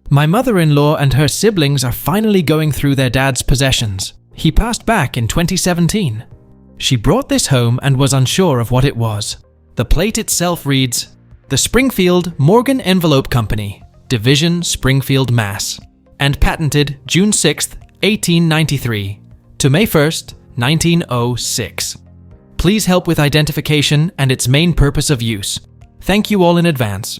My mother-in-law and her siblings are finally going through their dad's possessions. He passed back in 2017. She brought this home and was unsure of what it was. The plate itself reads, "The Springfield Morgan Envelope Company, Division, Springfield, Mass." and patented June 6, 1893 to May 1, 1906. Please help with identification and its main purpose of use. Thank you all in advance.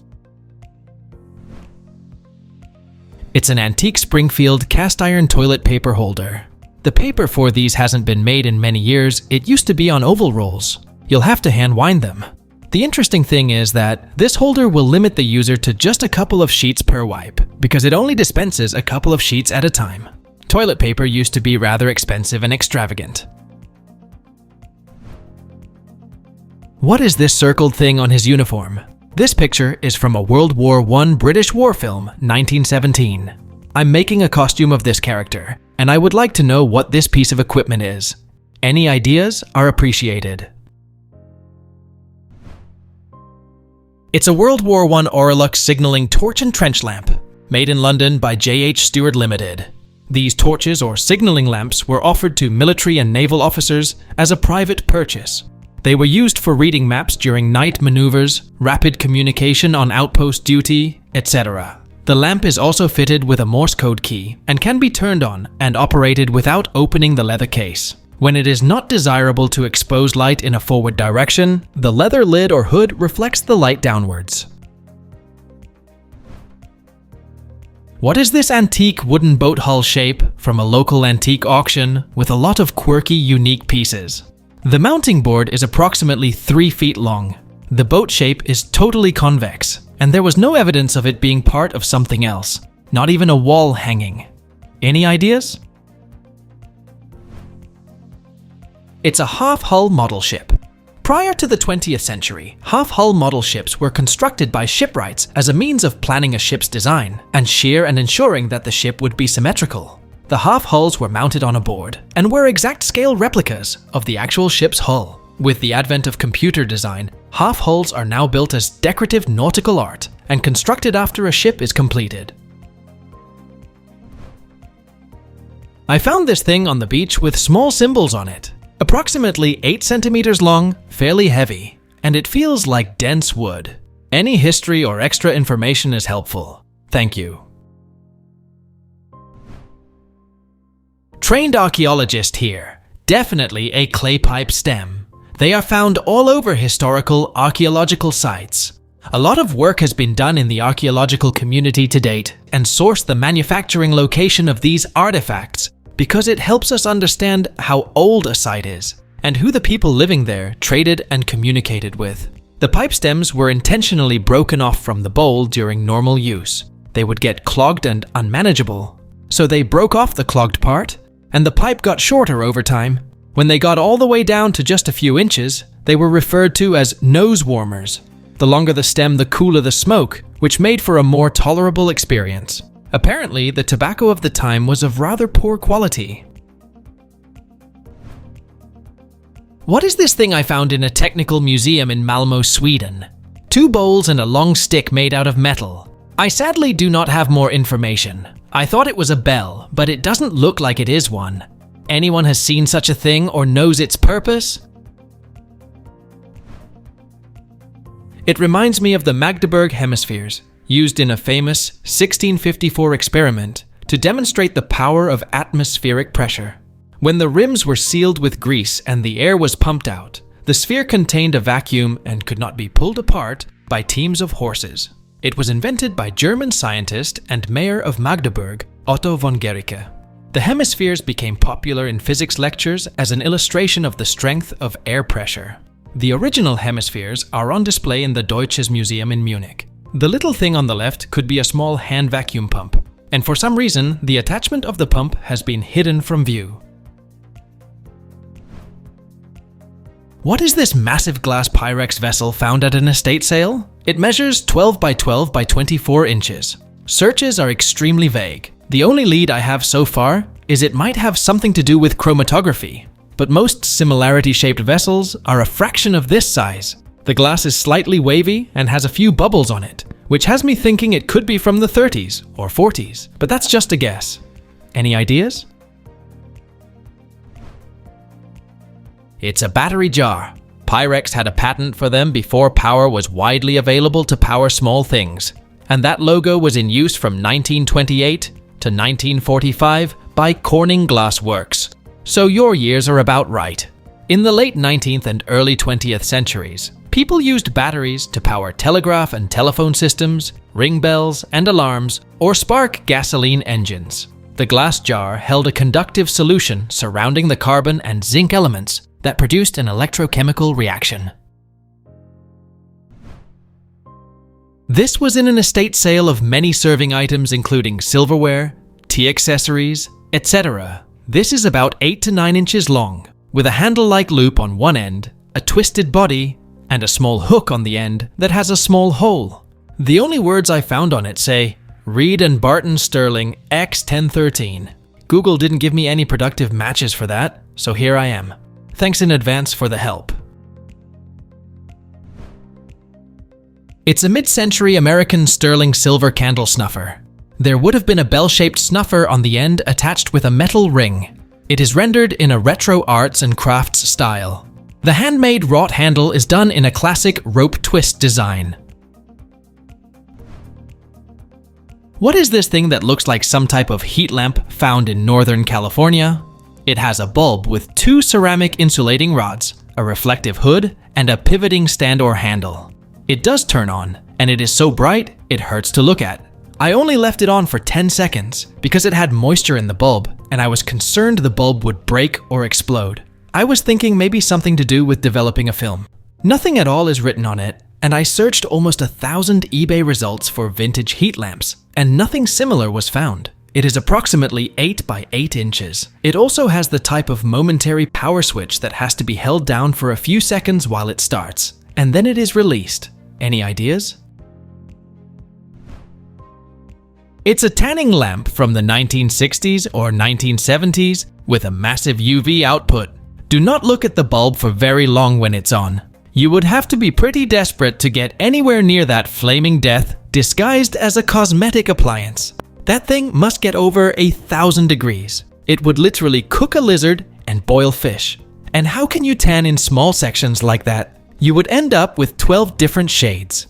It's an antique Springfield cast iron toilet paper holder. The paper for these hasn't been made in many years. It used to be on oval rolls. You'll have to hand wind them. The interesting thing is that this holder will limit the user to just a couple of sheets per wipe, because it only dispenses a couple of sheets at a time. Toilet paper used to be rather expensive and extravagant. What is this circled thing on his uniform? This picture is from a World War I British war film, 1917. I'm making a costume of this character, and I would like to know what this piece of equipment is. Any ideas are appreciated. It's a World War I Aurolux signaling torch and trench lamp, made in London by J.H. Stewart Limited. These torches or signaling lamps were offered to military and naval officers as a private purchase. They were used for reading maps during night maneuvers, rapid communication on outpost duty, etc. The lamp is also fitted with a Morse code key and can be turned on and operated without opening the leather case. When it is not desirable to expose light in a forward direction, the leather lid or hood reflects the light downwards. What is this antique wooden boat hull shape from a local antique auction with a lot of quirky, unique pieces? The mounting board is approximately 3 feet long. The boat shape is totally convex, and there was no evidence of it being part of something else, not even a wall hanging. Any ideas? It's a half-hull model ship. Prior to the 20th century, half-hull model ships were constructed by shipwrights as a means of planning a ship's design and shear and ensuring that the ship would be symmetrical. The half-hulls were mounted on a board and were exact-scale replicas of the actual ship's hull. With the advent of computer design, half-hulls are now built as decorative nautical art and constructed after a ship is completed. I found this thing on the beach with small symbols on it. Approximately 8 centimeters long, fairly heavy, and it feels like dense wood. Any history or extra information is helpful. Thank you. Trained archaeologist here. Definitely a clay pipe stem. They are found all over historical archaeological sites. A lot of work has been done in the archaeological community to date and sourced the manufacturing location of these artifacts because it helps us understand how old a site is and who the people living there traded and communicated with. The pipe stems were intentionally broken off from the bowl during normal use. They would get clogged and unmanageable, so they broke off the clogged part, and the pipe got shorter over time. When they got all the way down to just a few inches, they were referred to as nose warmers. The longer the stem, the cooler the smoke, which made for a more tolerable experience. Apparently, the tobacco of the time was of rather poor quality. What is this thing I found in a technical museum in Malmö, Sweden? 2 bowls and a long stick made out of metal. I sadly do not have more information. I thought it was a bell, but it doesn't look like it is one. Anyone has seen such a thing or knows its purpose? It reminds me of the Magdeburg hemispheres, used in a famous 1654 experiment to demonstrate the power of atmospheric pressure. When the rims were sealed with grease and the air was pumped out, the sphere contained a vacuum and could not be pulled apart by teams of horses. It was invented by German scientist and mayor of Magdeburg, Otto von Guericke. The hemispheres became popular in physics lectures as an illustration of the strength of air pressure. The original hemispheres are on display in the Deutsches Museum in Munich. The little thing on the left could be a small hand vacuum pump, and for some reason, the attachment of the pump has been hidden from view. What is this massive glass Pyrex vessel found at an estate sale? It measures 12 by 12 by 24 inches. Searches are extremely vague. The only lead I have so far is it might have something to do with chromatography, but most similarity-shaped vessels are a fraction of this size. The glass is slightly wavy and has a few bubbles on it, which has me thinking it could be from the 30s or 40s, but that's just a guess. Any ideas? It's a battery jar. Pyrex had a patent for them before power was widely available to power small things, and that logo was in use from 1928 to 1945 by Corning Glass Works. So your years are about right. In the late 19th and early 20th centuries, people used batteries to power telegraph and telephone systems, ring bells and alarms, or spark gasoline engines. The glass jar held a conductive solution surrounding the carbon and zinc elements that produced an electrochemical reaction. This was in an estate sale of many serving items including silverware, tea accessories, etc. This is about 8 to 9 inches long, with a handle-like loop on one end, a twisted body, and a small hook on the end that has a small hole. The only words I found on it say, Reed and Barton Sterling X1013. Google didn't give me any productive matches for that, so here I am. Thanks in advance for the help. It's a mid-century American sterling silver candle snuffer. There would have been a bell-shaped snuffer on the end attached with a metal ring. It is rendered in a retro arts and crafts style. The handmade wrought handle is done in a classic rope twist design. What is this thing that looks like some type of heat lamp found in Northern California? It has a bulb with 2 ceramic insulating rods, a reflective hood, and a pivoting stand or handle. It does turn on, and it is so bright, it hurts to look at. I only left it on for 10 seconds because it had moisture in the bulb, and I was concerned the bulb would break or explode. I was thinking maybe something to do with developing a film. Nothing at all is written on it, and I searched almost 1,000 eBay results for vintage heat lamps, and nothing similar was found. It is approximately 8 by 8 inches. It also has the type of momentary power switch that has to be held down for a few seconds while it starts, and then it is released. Any ideas? It's a tanning lamp from the 1960s or 1970s with a massive UV output. Do not look at the bulb for very long when it's on. You would have to be pretty desperate to get anywhere near that flaming death disguised as a cosmetic appliance. That thing must get over 1,000 degrees. It would literally cook a lizard and boil fish. And how can you tan in small sections like that? You would end up with 12 different shades.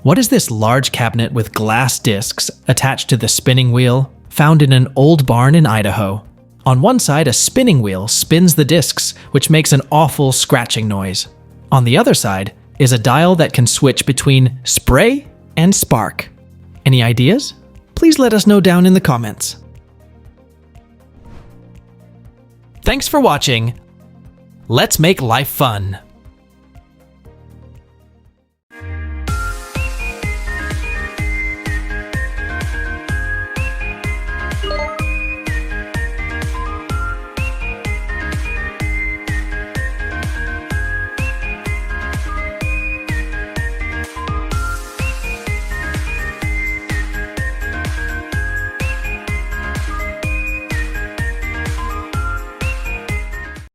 What is this large cabinet with glass discs attached to the spinning wheel found in an old barn in Idaho? On one side, a spinning wheel spins the discs, which makes an awful scratching noise. On the other side is a dial that can switch between spray and spark. Any ideas? Please let us know down in the comments. Thanks for watching. Let's make life fun.